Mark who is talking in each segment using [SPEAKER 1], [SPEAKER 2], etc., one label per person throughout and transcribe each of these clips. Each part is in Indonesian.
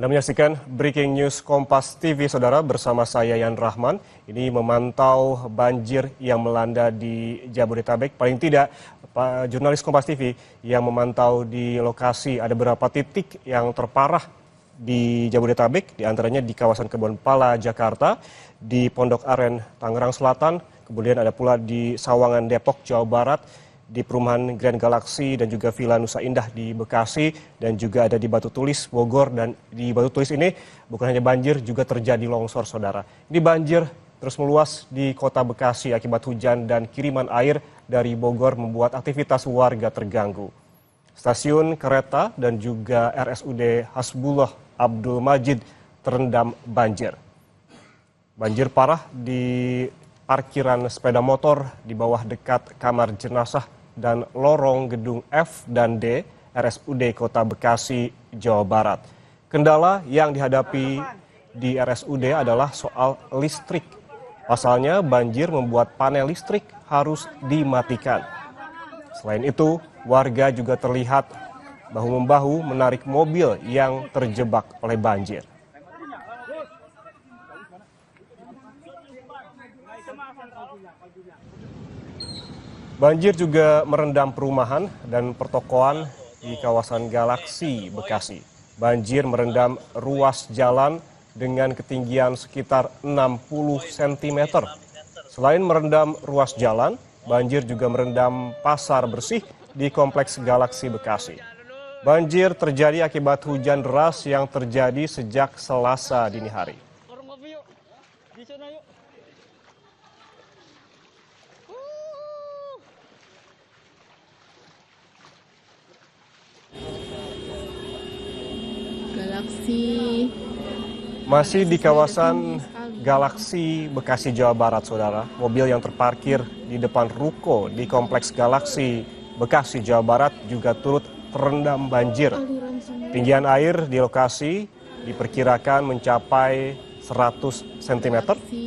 [SPEAKER 1] Anda menyaksikan Breaking News Kompas TV, Saudara, bersama saya Yan Rahman. Ini memantau banjir yang melanda di Jabodetabek. Paling tidak, jurnalis Kompas TV yang memantau di lokasi ada beberapa titik yang terparah di Jabodetabek, di antaranya di kawasan Kebonpala, Jakarta, di Pondok Aren, Tangerang Selatan, kemudian ada pula di Sawangan, Depok, Jawa Barat, di perumahan Grand Galaxy dan juga Villa Nusa Indah di Bekasi, dan juga ada di Batu Tulis, Bogor. Dan di Batu Tulis ini bukan hanya banjir, juga terjadi longsor, Saudara. Ini banjir terus meluas di kota Bekasi akibat hujan dan kiriman air dari Bogor membuat aktivitas warga terganggu. Stasiun kereta dan juga RSUD Hasbullah Abdul Majid terendam banjir. Banjir parah di parkiran sepeda motor di bawah dekat kamar jenazah dan lorong gedung F dan D RSUD Kota Bekasi, Jawa Barat. Kendala yang dihadapi di RSUD adalah soal listrik. Pasalnya banjir membuat panel listrik harus dimatikan. Selain itu, warga juga terlihat bahu-membahu menarik mobil yang terjebak oleh banjir. Banjir juga merendam perumahan dan pertokoan di kawasan Galaksi, Bekasi. Banjir merendam ruas jalan dengan ketinggian sekitar 60 cm. Selain merendam ruas jalan, banjir juga merendam pasar bersih di Kompleks Galaksi, Bekasi. Banjir terjadi akibat hujan deras yang terjadi sejak Selasa dini hari. Masih di kawasan Galaksi, Bekasi, Jawa Barat, Saudara. Mobil yang terparkir di depan ruko di Kompleks Galaksi, Bekasi, Jawa Barat juga turut terendam banjir. Ketinggian air di lokasi diperkirakan mencapai 100 cm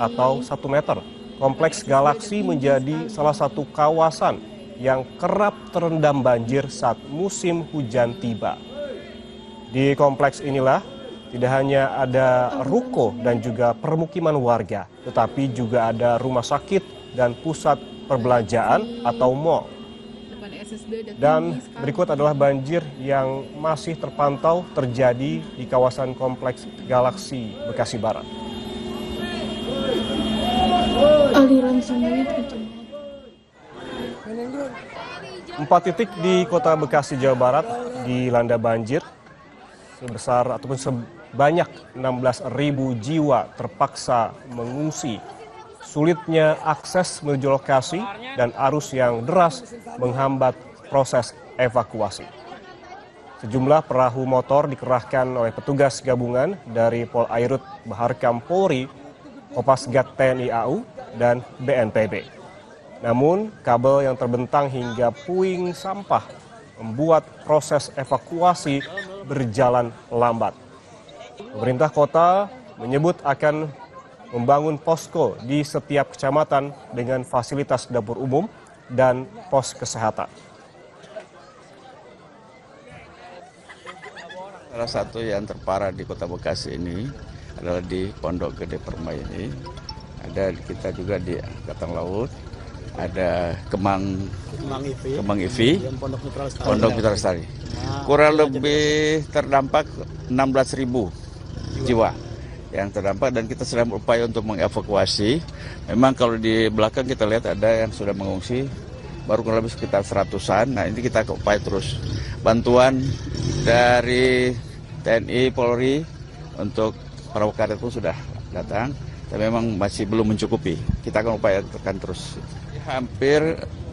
[SPEAKER 1] atau 1 meter. Kompleks Galaksi menjadi salah satu kawasan yang kerap terendam banjir saat musim hujan tiba. Di kompleks inilah tidak hanya ada ruko dan juga permukiman warga, tetapi juga ada rumah sakit dan pusat perbelanjaan atau mall. Dan berikut adalah banjir yang masih terpantau terjadi di kawasan Kompleks Galaksi, Bekasi Barat.
[SPEAKER 2] Aliran sungainya kencang.
[SPEAKER 1] 4 titik di kota Bekasi, Jawa Barat dilanda banjir. Sebesar ataupun sebanyak 16.000 jiwa terpaksa mengungsi. Sulitnya akses menuju lokasi dan arus yang deras menghambat proses evakuasi. Sejumlah perahu motor dikerahkan oleh petugas gabungan dari Polairut Baharkam Polri, Kopasgat TNI AU, dan BNPB. Namun, kabel yang terbentang hingga puing sampah membuat proses evakuasi berjalan lambat. Pemerintah kota menyebut akan membangun posko di setiap kecamatan dengan fasilitas dapur umum dan pos kesehatan.
[SPEAKER 3] Salah satu yang terparah di kota Bekasi ini adalah di Pondok Gede Permai ini. Ada kita juga di Angkatan Laut, ada Kemang Ivi, Pondok Mitra Lestari. Kurang lebih terdampak 16.000 jiwa yang terdampak, dan kita sedang berupaya untuk mengevakuasi. Memang kalau di belakang kita lihat ada yang sudah mengungsi, baru kurang lebih sekitar 100-an. Nah, ini kita upaya terus. Bantuan dari TNI, Polri untuk perahu karet pun sudah datang, tapi memang masih belum mencukupi. Kita akan upayakan terus.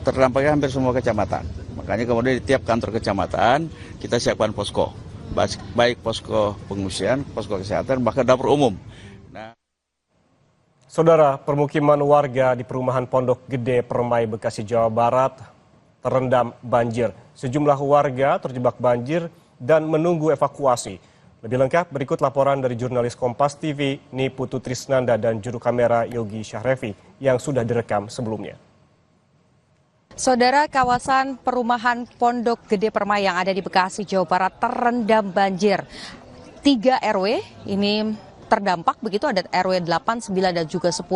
[SPEAKER 3] Terdampaknya hampir semua kecamatan. Makanya kemudian di tiap kantor kecamatan kita siapkan posko, baik posko pengungsian, posko kesehatan, bahkan dapur umum.
[SPEAKER 1] Saudara, permukiman warga di perumahan Pondok Gede Permai, Bekasi, Jawa Barat terendam banjir. Sejumlah warga terjebak banjir dan menunggu evakuasi. Lebih lengkap berikut laporan dari jurnalis Kompas TV Niputu Trisnanda dan juru kamera Yogi Syahrevi yang sudah direkam sebelumnya.
[SPEAKER 4] Saudara, kawasan perumahan Pondok Gede Permai yang ada di Bekasi, Jawa Barat terendam banjir. 3 RW ini terdampak, begitu ada RW 8, 9, dan juga 10.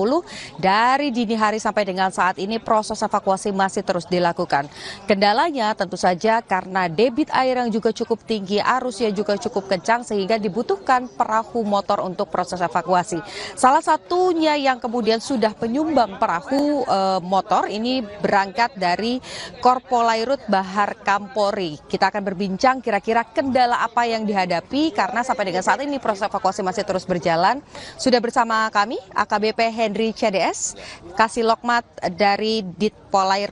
[SPEAKER 4] Dari dini hari sampai dengan saat ini proses evakuasi masih terus dilakukan. Kendalanya tentu saja karena debit air yang juga cukup tinggi, arusnya juga cukup kencang sehingga dibutuhkan perahu motor untuk proses evakuasi. Salah satunya yang kemudian sudah penyumbang perahu motor ini berangkat dari Korpolairut Bahar Kampori. Kita akan berbincang kira-kira kendala apa yang dihadapi karena sampai dengan saat ini proses evakuasi masih terus berjalan. Sudah bersama kami AKBP Henry CDS, Kasih Lokmat dari Ditpolair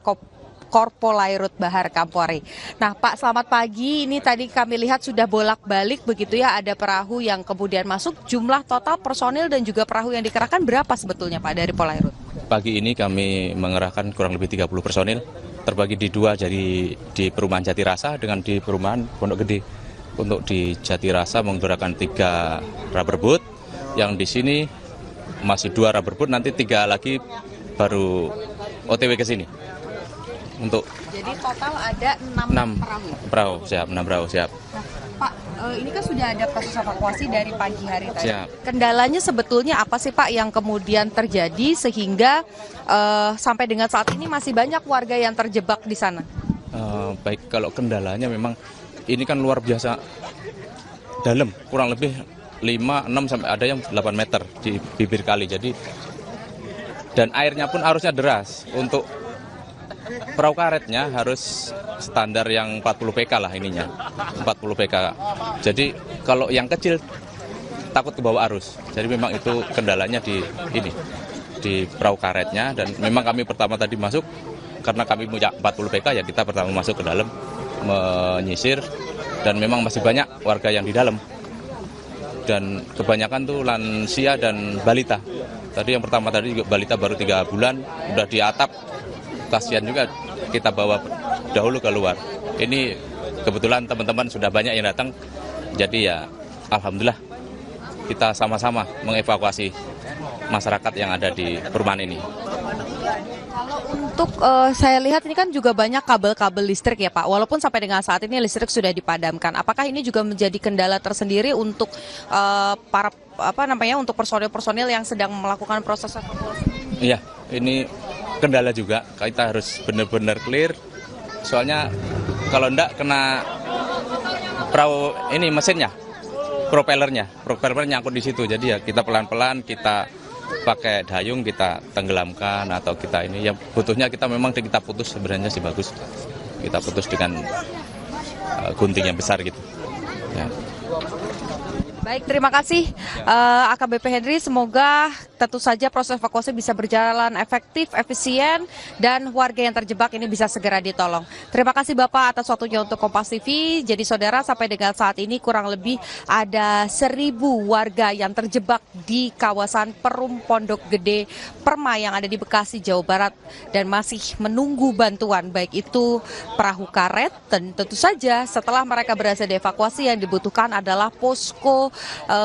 [SPEAKER 4] Korpolairut Bahar Kampori. Nah Pak, selamat pagi. Ini tadi kami lihat sudah bolak-balik begitu ya, ada perahu yang kemudian masuk. Jumlah total personil dan juga perahu yang dikerahkan berapa sebetulnya Pak dari Polairut?
[SPEAKER 5] Pagi ini kami mengerahkan kurang lebih 30 personil, terbagi di dua, jadi di perumahan Jatirasa dengan di perumahan Pondok Gede. Untuk di Jatirasa menggerakkan 3 rubber boat, yang di sini masih 2 rubber boat, nanti 3 lagi baru OTW ke sini.
[SPEAKER 4] Jadi total ada 6 perahu.
[SPEAKER 5] 6 perahu siap.
[SPEAKER 4] Nah, Pak, ini kan sudah ada proses evakuasi dari pagi hari tadi.
[SPEAKER 5] Siap.
[SPEAKER 4] Kendalanya sebetulnya apa sih Pak yang kemudian terjadi sehingga sampai dengan saat ini masih banyak warga yang terjebak di sana?
[SPEAKER 5] Baik, kalau kendalanya memang ini kan luar biasa dalam, kurang lebih 5, 6 sampai ada yang 8 meter di bibir kali. Jadi dan airnya pun arusnya deras. Untuk perahu karetnya harus standar yang 40 PK lah ininya. 40 PK. Jadi kalau yang kecil takut ke bawah arus. Jadi memang itu kendalanya di perahu karetnya, dan memang kami pertama tadi masuk karena kami punya 40 PK ya, kita pertama masuk ke dalam menyisir, dan memang masih banyak warga yang di dalam. Dan kebanyakan tuh lansia dan balita. Tadi yang pertama tadi juga balita baru 3 bulan, udah di atap. Kasihan juga, kita bawa dahulu keluar. Ini kebetulan teman-teman sudah banyak yang datang. Jadi ya alhamdulillah kita sama-sama mengevakuasi masyarakat yang ada di perumahan ini.
[SPEAKER 4] Kalau untuk saya lihat ini kan juga banyak kabel-kabel listrik ya Pak. Walaupun sampai dengan saat ini listrik sudah dipadamkan. Apakah ini juga menjadi kendala tersendiri untuk untuk personil-personil yang sedang melakukan proses evakuasi?
[SPEAKER 5] Iya, ini kendala juga. Kita harus benar-benar clear. Soalnya kalau enggak kena perahu ini mesinnya, propellernya nyangkut di situ. Jadi ya kita pelan-pelan, kita pakai dayung, kita tenggelamkan atau kita ini yang butuhnya kita memang kita putus, sebenarnya sih bagus kita putus dengan gunting yang besar gitu ya.
[SPEAKER 4] Baik, terima kasih AKBP Henry. Semoga tentu saja proses evakuasi bisa berjalan efektif, efisien, dan warga yang terjebak ini bisa segera ditolong. Terima kasih Bapak atas waktunya untuk Kompas TV. Jadi saudara, sampai dengan saat ini kurang lebih ada 1.000 warga yang terjebak di kawasan Perum Pondok Gede Permai yang ada di Bekasi, Jawa Barat, dan masih menunggu bantuan, baik itu perahu karet, dan tentu saja setelah mereka berhasil dievakuasi yang dibutuhkan adalah posko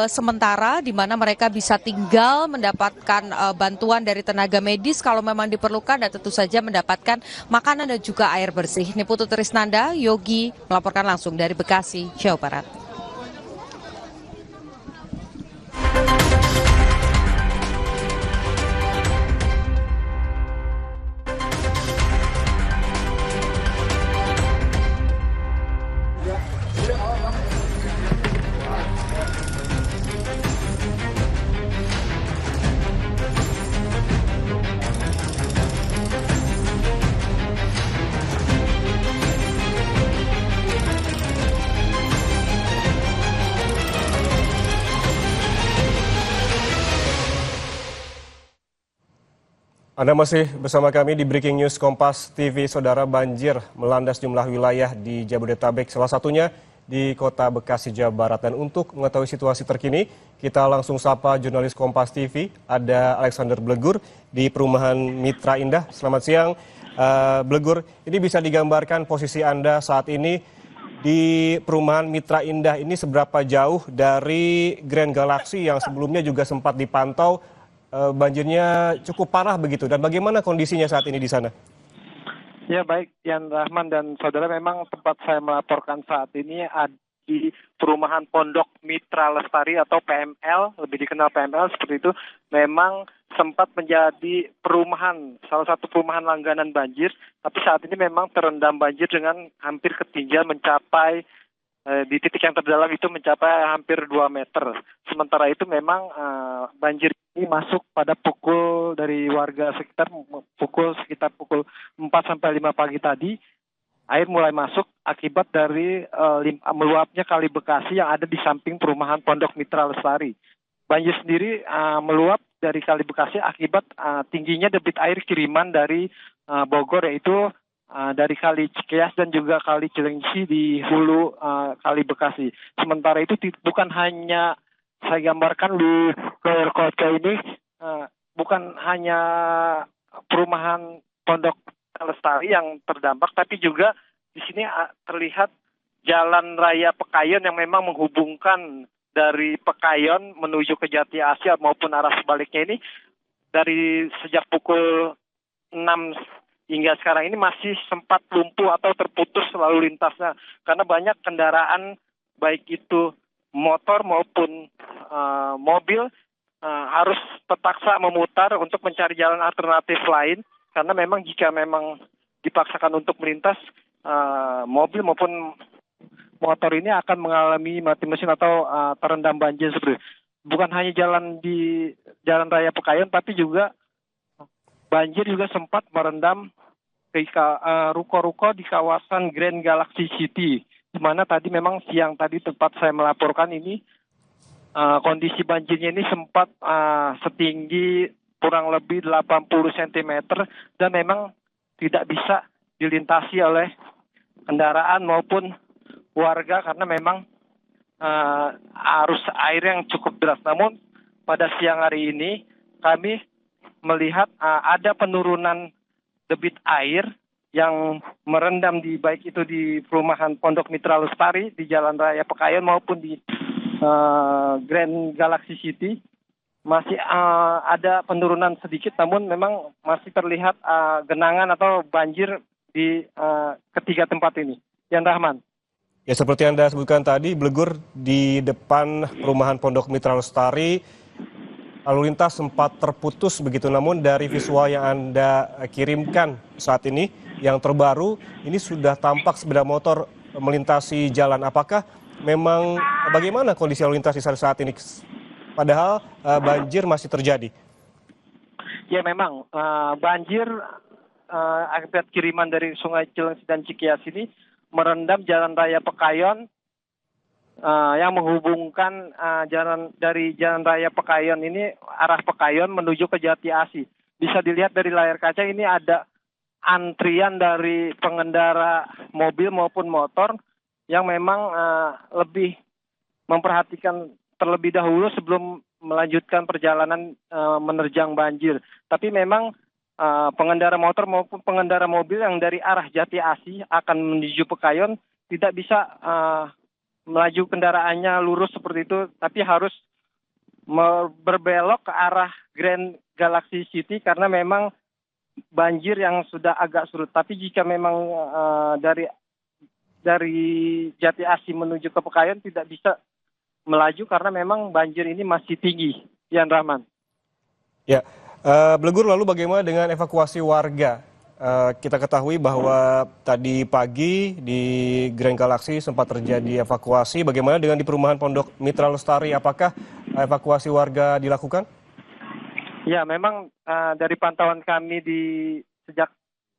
[SPEAKER 4] sementara di mana mereka bisa tinggal mendapatkan bantuan dari tenaga medis kalau memang diperlukan, dan tentu saja mendapatkan makanan dan juga air bersih. Niputu Trisnanda, Yogi melaporkan langsung dari Bekasi, Jawa Barat.
[SPEAKER 1] Anda masih bersama kami di Breaking News Kompas TV. Saudara, banjir melanda sejumlah wilayah di Jabodetabek, salah satunya di kota Bekasi, Jawa Barat. Dan untuk mengetahui situasi terkini, kita langsung sapa jurnalis Kompas TV, ada Alexander Blegur di perumahan Mitra Indah. Selamat siang, Blegur. Ini bisa digambarkan posisi Anda saat ini di perumahan Mitra Indah ini seberapa jauh dari Grand Galaxy yang sebelumnya juga sempat dipantau banjirnya cukup parah begitu, dan bagaimana kondisinya saat ini di sana?
[SPEAKER 6] Ya baik, Yan Rahman dan saudara, memang tempat saya melaporkan saat ini di perumahan Pondok Mitra Lestari atau PML, lebih dikenal PML seperti itu, memang sempat menjadi salah satu perumahan langganan banjir, tapi saat ini memang terendam banjir dengan hampir ketinggian mencapai di titik yang terdalam itu mencapai hampir 2 meter. Sementara itu memang banjir ini masuk pada dari warga sekitar sekitar pukul 4 sampai 5 pagi tadi. Air mulai masuk akibat dari meluapnya Kali Bekasi yang ada di samping perumahan Pondok Mitra Lestari. Banjir sendiri meluap dari Kali Bekasi akibat tingginya debit air kiriman dari Bogor, yaitu dari Kali Cikeas dan juga Kali Cilengsi di hulu Kali Bekasi. Sementara itu bukan hanya saya gambarkan di QR code ini, bukan hanya perumahan Pondok Lestari yang terdampak, tapi juga di sini terlihat Jalan Raya Pekayon yang memang menghubungkan dari Pekayon menuju ke Jati Asih maupun arah sebaliknya ini dari sejak pukul 6 hingga sekarang ini masih sempat lumpuh atau terputus lalu lintasnya karena banyak kendaraan baik itu motor maupun mobil harus terpaksa memutar untuk mencari jalan alternatif lain. Karena memang jika memang dipaksakan untuk melintas, mobil maupun motor ini akan mengalami mati mesin atau terendam banjir seperti itu. Bukan hanya jalan di Jalan Raya Pekayon, tapi juga banjir juga sempat merendam ruko-ruko di kawasan Grand Galaxy City, di mana tadi memang siang tadi tempat saya melaporkan ini kondisi banjirnya ini sempat setinggi kurang lebih 80 cm dan memang tidak bisa dilintasi oleh kendaraan maupun warga karena memang arus air yang cukup deras. Namun pada siang hari ini kami melihat ada penurunan debit air yang merendam baik itu di perumahan Pondok Mitra Lestari di Jalan Raya Pekayon maupun di Grand Galaxy City. Masih ada penurunan sedikit, namun memang masih terlihat genangan atau banjir di ketiga tempat ini. Yan Rahman.
[SPEAKER 1] Ya, seperti Anda sebutkan tadi, Blegur, di depan perumahan Pondok Mitra Lestari, lalu lintas sempat terputus begitu. Namun dari visual yang Anda kirimkan saat ini, yang terbaru, ini sudah tampak sepeda motor melintasi jalan. Apakah memang bagaimana kondisi lalu lintas di saat ini? Padahal banjir masih terjadi.
[SPEAKER 6] Ya memang banjir akibat kiriman dari Sungai Cilengsi dan Cikeas ini merendam Jalan Raya Pekayon yang menghubungkan dari Jalan Raya Pekayon ini arah Pekayon menuju ke Jati Asih. Bisa dilihat dari layar kaca ini ada antrian dari pengendara mobil maupun motor yang memang lebih memperhatikan terlebih dahulu sebelum melanjutkan perjalanan menerjang banjir. Tapi memang pengendara motor maupun pengendara mobil yang dari arah Jati Asih akan menuju Pekayon tidak bisa melaju kendaraannya lurus seperti itu, tapi harus berbelok ke arah Grand Galaxy City karena memang banjir yang sudah agak surut. Tapi jika memang dari Jati Asih menuju ke Pekayon tidak bisa melaju karena memang banjir ini masih tinggi. Yan Rahman.
[SPEAKER 1] Ya, Blegur, lalu bagaimana dengan evakuasi warga? Kita ketahui bahwa tadi pagi di Grand Galaxy sempat terjadi evakuasi. Bagaimana dengan di perumahan Pondok Mitra Lestari? Apakah evakuasi warga dilakukan?
[SPEAKER 6] Ya, memang dari pantauan kami sejak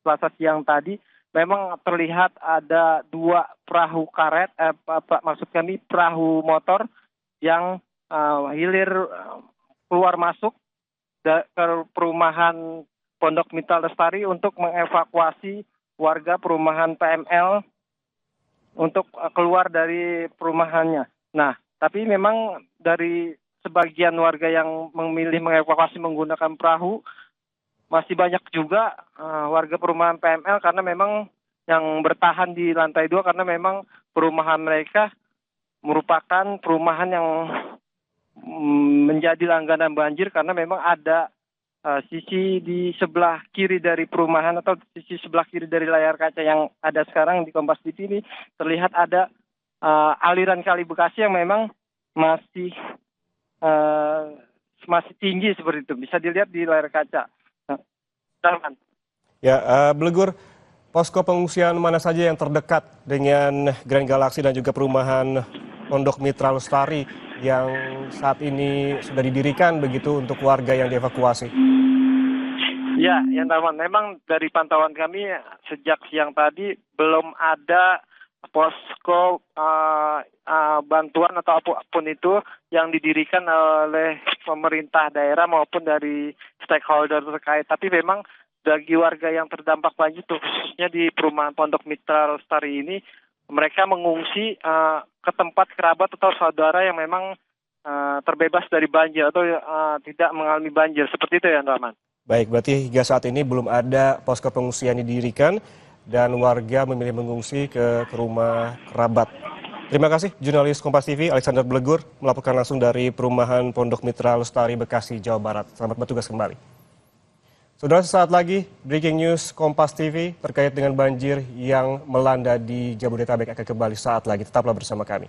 [SPEAKER 6] Selasa siang tadi, memang terlihat ada 2 perahu karet, perahu motor yang hilir keluar masuk ke perumahan Pondok Mitra Lestari untuk mengevakuasi warga perumahan PML untuk keluar dari perumahannya. Nah, tapi memang dari sebagian warga yang memilih mengevakuasi menggunakan perahu, masih banyak juga warga perumahan PML karena memang yang bertahan di lantai 2 karena memang perumahan mereka merupakan perumahan yang menjadi langganan banjir karena memang ada sisi di sebelah kiri dari perumahan atau sisi sebelah kiri dari layar kaca yang ada sekarang di Kompas TV ini terlihat ada aliran Kali Bekasi yang memang masih tinggi seperti itu. Bisa dilihat di layar kaca. Rahman.
[SPEAKER 1] Ya, Blegur, posko pengungsian mana saja yang terdekat dengan Grand Galaxy dan juga perumahan Pondok Mitra Lestari yang saat ini sudah didirikan begitu untuk warga yang dievakuasi?
[SPEAKER 6] Ya, yang Rahman, memang dari pantauan kami sejak siang tadi belum ada posko bantuan atau apapun itu yang didirikan oleh pemerintah daerah maupun dari stakeholder terkait. Tapi memang bagi warga yang terdampak banjir, khususnya di perumahan Pondok Mitra Lestari ini, mereka mengungsi ke tempat kerabat atau saudara yang memang terbebas dari banjir atau tidak mengalami banjir. Seperti itu ya, Rahman.
[SPEAKER 1] Baik, berarti hingga saat ini belum ada posko pengungsian didirikan dan warga memilih mengungsi ke rumah kerabat. Terima kasih jurnalis Kompas TV Alexander Blegur melaporkan langsung dari perumahan Pondok Mitra Lestari, Bekasi, Jawa Barat. Selamat bertugas kembali. Saudara, sesaat lagi breaking news Kompas TV terkait dengan banjir yang melanda di Jabodetabek akan kembali saat lagi. Tetaplah bersama kami.